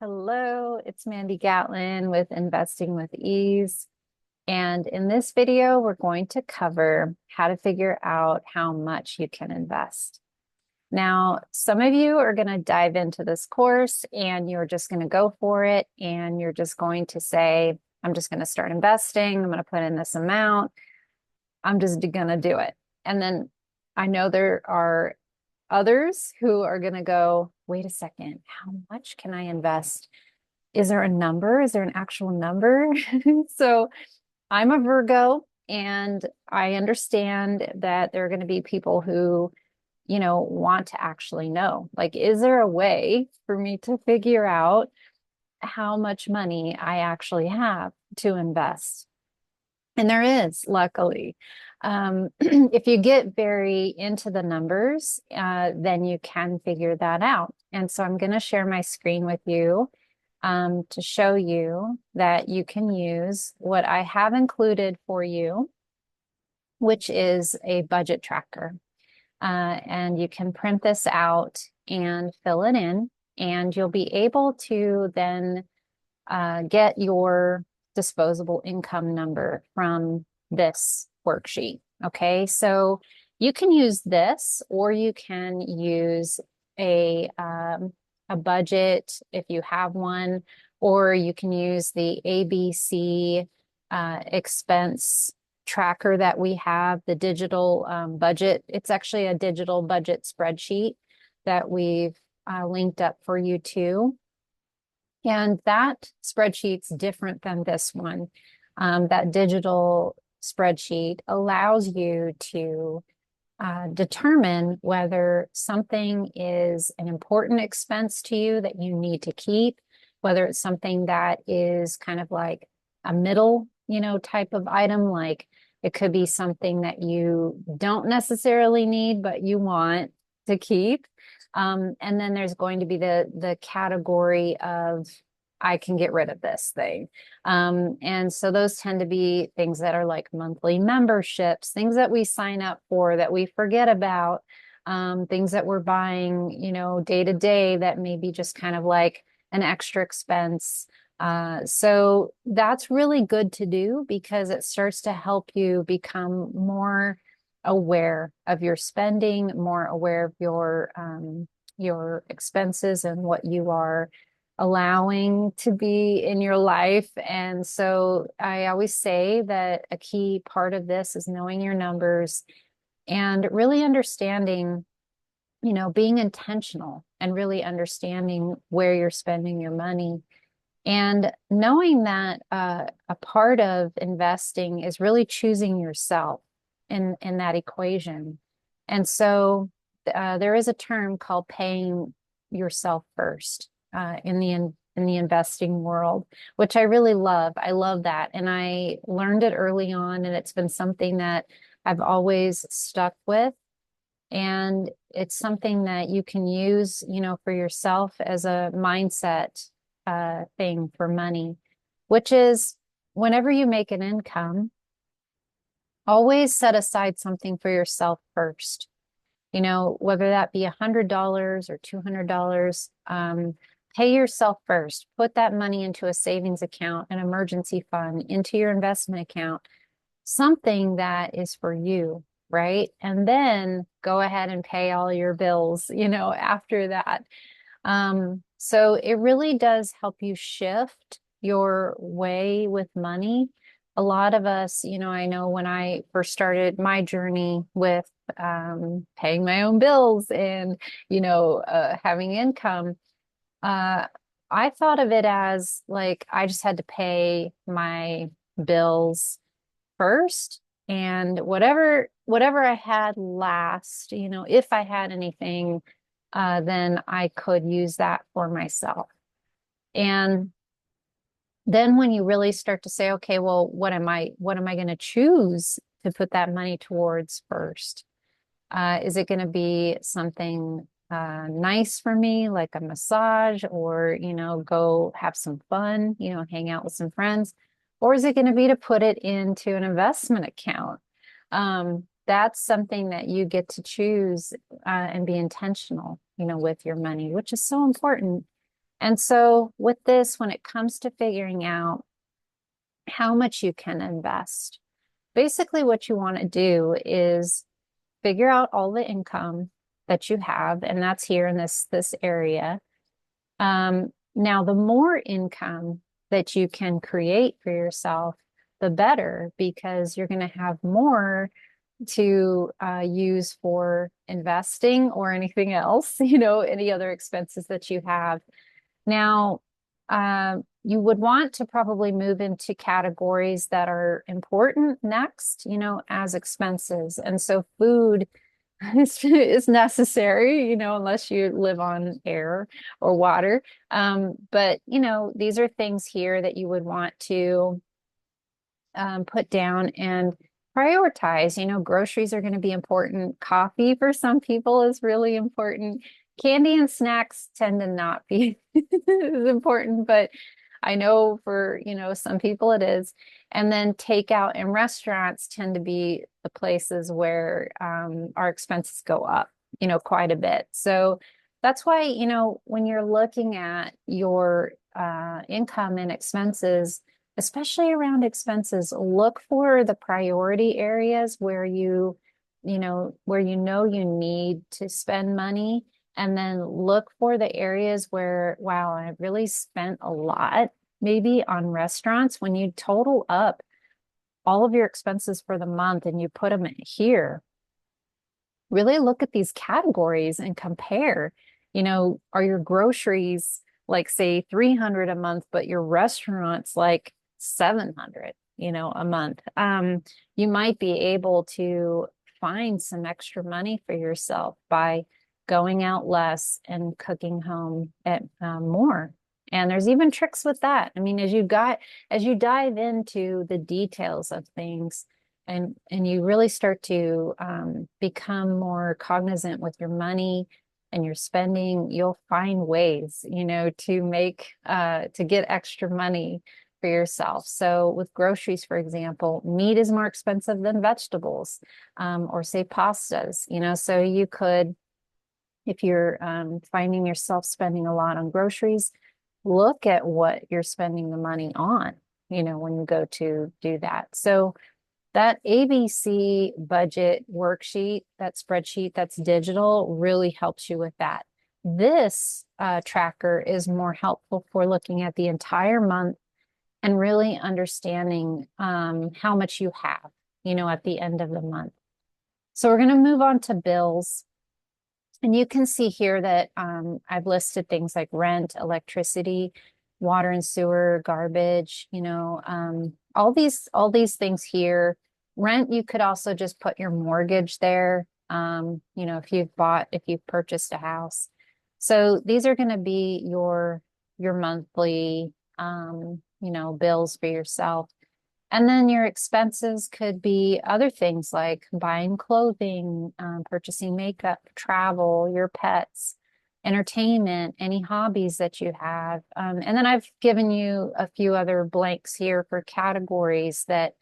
Hello, it's Mandy Gatlin with Investing with Ease. And in this video, we're going to cover how to figure out how much you can invest. Now, some of you are going to dive into this course and you're just going to go for it. And you're just going to say, I'm just going to start investing. I'm going to put in this amount. I'm just going to do it. And then I know there are others who are going to go, wait a second, how much can I invest? Is there a number? Is there an actual number? So I'm a Virgo, and I understand that there are going to be people who, want to actually know. Like, is there a way for me to figure out how much money I actually have to invest? And there is, luckily. If you get very into the numbers, then you can figure that out. And so I'm going to share my screen with you to show you that you can use what I have included for you, which is a budget tracker. And you can print this out and fill it in, and you'll be able to then get your disposable income number from this worksheet. Okay, so you can use this, or you can use a budget if you have one, or you can use the ABC expense tracker that we have, the digital budget. It's actually a digital budget spreadsheet that we've linked up for you too. And that spreadsheet's different than this one. That digital spreadsheet allows you to determine whether something is an important expense to you that you need to keep, whether it's something that is kind of like a middle, type of item, like it could be something that you don't necessarily need, but you want to keep. And then there's going to be the category of I can get rid of this thing. And so those tend to be things that are like monthly memberships, things that we sign up for that we forget about, things that we're buying, day to day that may be just kind of like an extra expense. So that's really good to do because it starts to help you become more aware of your spending, more aware of your expenses and what you are allowing to be in your life. And so I always say that a key part of this is knowing your numbers and really understanding, being intentional and really understanding where you're spending your money. And knowing that a part of investing is really choosing yourself in that equation. And so there is a term called paying yourself first in the investing world, which I really love. I love that. And I learned it early on, and it's been something that I've always stuck with. And it's something that you can use, for yourself as a mindset thing for money, which is whenever you make an income, always set aside something for yourself first. Whether that be $100 or $200, pay yourself first. Put that money into a savings account, an emergency fund, into your investment account, something that is for you, right? And then go ahead and pay all your bills, after that. So it really does help you shift your way with money. A lot of us, I know when I first started my journey with paying my own bills and, having income, uh, I thought of it as like I just had to pay my bills first, and whatever I had last, if I had anything, then I could use that for myself. And then when you really start to say, okay, well, what am I going to choose to put that money towards first? Is it going to be something nice for me, like a massage, or, go have some fun, hang out with some friends? Or is it going to be to put it into an investment account? That's something that you get to choose and be intentional, with your money, which is so important. And so with this, when it comes to figuring out how much you can invest, basically what you want to do is figure out all the income that you have, and that's here in this area. Now, the more income that you can create for yourself, the better, because you're going to have more to use for investing or anything else, any other expenses that you have. Now, you would want to probably move into categories that are important next, as expenses. And so food is necessary, unless you live on air or water. But, these are things here that you would want to put down and prioritize. Groceries are going to be important. Coffee for some people is really important. Candy and snacks tend to not be as important, but I know for, some people it is. And then takeout and restaurants tend to be the places where our expenses go up, quite a bit. So that's why, when you're looking at your income and expenses, especially around expenses, look for the priority areas where where you need to spend money, and then look for the areas where, wow, I really spent a lot, maybe on restaurants. When you total up all of your expenses for the month and you put them here, really look at these categories and compare. Are your groceries like say 300 a month, but your restaurant's like 700, a month? You might be able to find some extra money for yourself by going out less and cooking home at more. And there's even tricks with that. I mean, as you dive into the details of things, and you really start to become more cognizant with your money and your spending, you'll find ways, to make to get extra money for yourself. So with groceries, for example, meat is more expensive than vegetables, or say pastas, so you could, if you're finding yourself spending a lot on groceries, look at what you're spending the money on, when you go to do that. So that ABC budget worksheet, that spreadsheet that's digital, really helps you with that. This tracker is more helpful for looking at the entire month and really understanding how much you have, at the end of the month. So we're going to move on to bills. And you can see here that I've listed things like rent, electricity, water and sewer, garbage, all these things here. Rent, you could also just put your mortgage there, if you've purchased a house. So these are going to be your monthly, bills for yourself. And then your expenses could be other things like buying clothing, purchasing makeup, travel, your pets, entertainment, any hobbies that you have. And then I've given you a few other blanks here for categories that,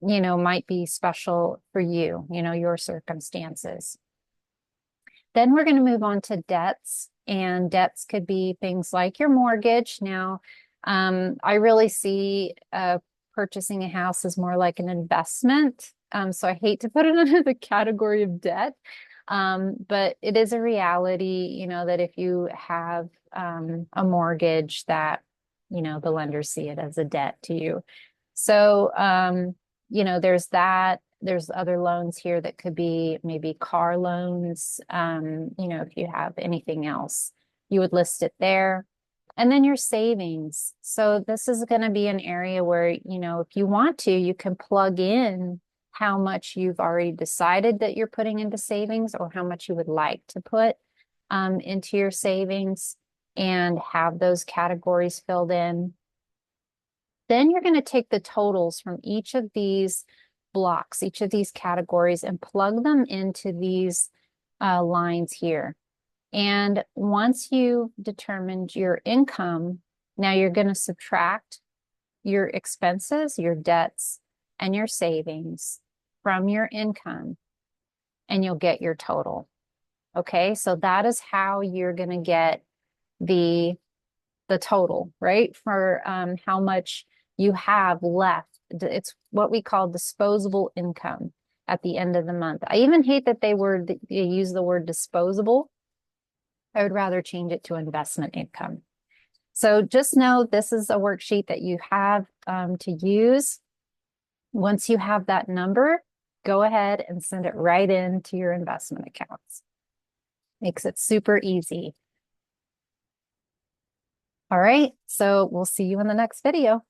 might be special for you, your circumstances. Then we're going to move on to debts, and debts could be things like your mortgage. Now, I really see purchasing a house as more like an investment. So I hate to put it under the category of debt, but it is a reality, that if you have a mortgage, that, the lenders see it as a debt to you. So, there's that. There's other loans here that could be maybe car loans. If you have anything else, you would list it there. And then your savings. So this is going to be an area where, if you want to, you can plug in how much you've already decided that you're putting into savings, or how much you would like to put into your savings, and have those categories filled in. Then you're going to take the totals from each of these blocks, each of these categories, and plug them into these lines here. And once you've determined your income, now you're going to subtract your expenses, your debts, and your savings from your income, and you'll get your total. Okay, so that is how you're going to get the the total, right? For how much you have left. It's what we call disposable income at the end of the month. I even hate that they use the word disposable. I would rather change it to investment income. So just know this is a worksheet that you have to use. Once you have that number, go ahead and send it right into your investment accounts. Makes it super easy. All right, so we'll see you in the next video.